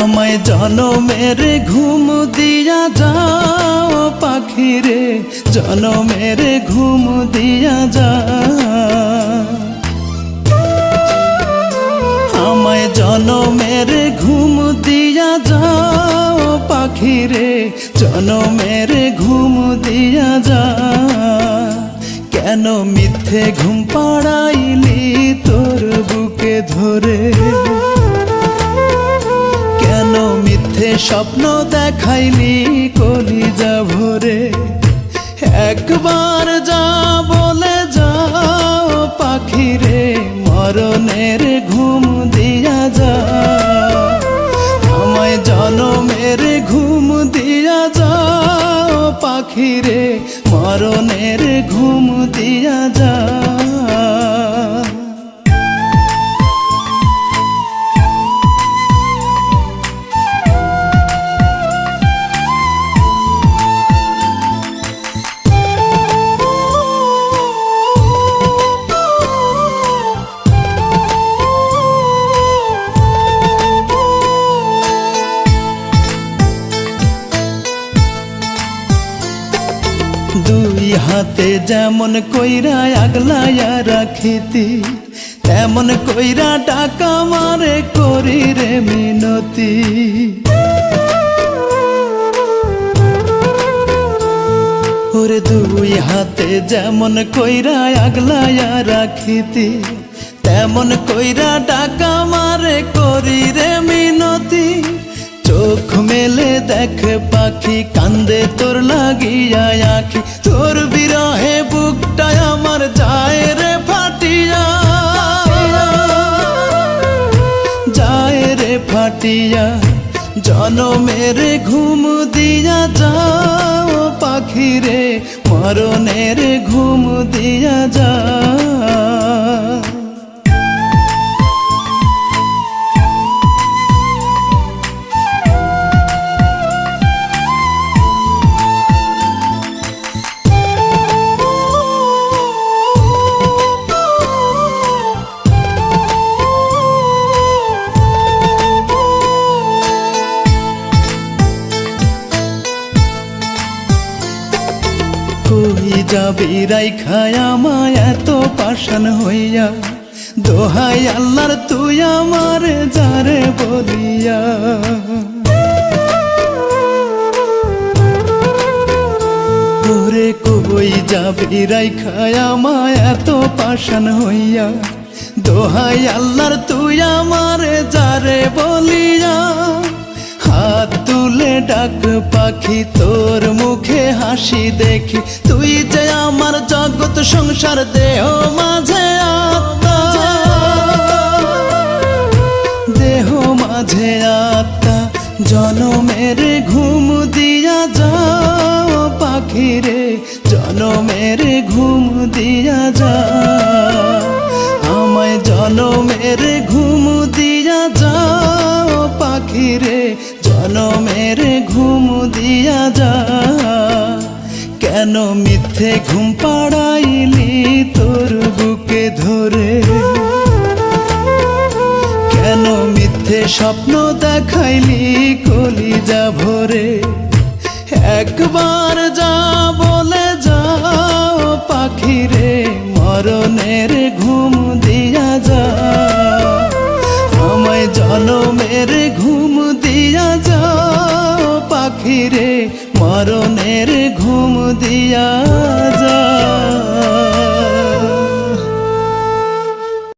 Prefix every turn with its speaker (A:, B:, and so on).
A: আমায় জনমের ঘুম দিয়া যাও পাখি রে, জনমের ঘুম দিয়া যাও। আমায় জনমের ঘুম দিয়া যাও পাখি রে, জনমের ঘুম দিয়া যাও। কেন মিথ্যে ঘুম পাড়াইলি তোর বুকে ধরে, কেন মিথ্যে স্বপ্ন দেখাইলি কলিজা ভরে। একবার যা বলে যাও পাখি রে, মরণের ঘুম দিয়া যাও। আমায় জনমের ঘুম দিয়া যাও পাখি রে, মরণের ঘুম দিয়া যাও। দুই হাতে যেমন কইরা আগলাইয়া রাখিতি, তেমন কইরা টাকা মারে করি রে মিনতি। ওরে দুই হাতে যেমন কইরা আগলাইয়া রাখিতি, তেমন কইরা টাকা মারে করি রে মিনতি। চোখ মেলে দেখ পাখি, কান্দে তোর লাগিয়া আখি, তোর বিরহে বুকটা আমার যায় রে ফাটিয়া, যায় রে ফাটিয়া। জনমের ঘুম দিয়া যাও পাখি রে, মরণের ঘুম দিয়া যাও। কই যাবি রাইখায় আমায় এত পাষাণ হইয়া, দোহাই আল্লাহর তুই আমারে যারে বলিয়া। ওরে কই যাবি রাইখায় আমায় এত পাষাণ হইয়া, দোহাই আল্লাহর তুই আমারে যারে বলিয়া। হাত তুলে ডাক পাখি, তোর মুখে হাসি দেখি, তুই যে আমার জগৎ সংসার দেহ মাঝে আত্মা, দেহ মাঝে আত্মা। জনমের ঘুম দিয়া যাও পাখি রে, জনমের ঘুম দিয়া যাও। আমায় জনমের ঘুম দিয়া যাও পাখি রে, জনমের ঘুম দিয়া যাও। কেন মিথ্যে ঘুম পাড়াইলি তোর বুকে ধরে, কেন মিথ্যে স্বপ্ন দেখাইলি কলিজা ভরে। একবার যা বলে যাও পাখি রে, মরণের ঘুম দিয়া যাও। আমায় জনমের ঘুম দিয়া যাও পাখি রে, মরণের ঘুম দিয়া যাও।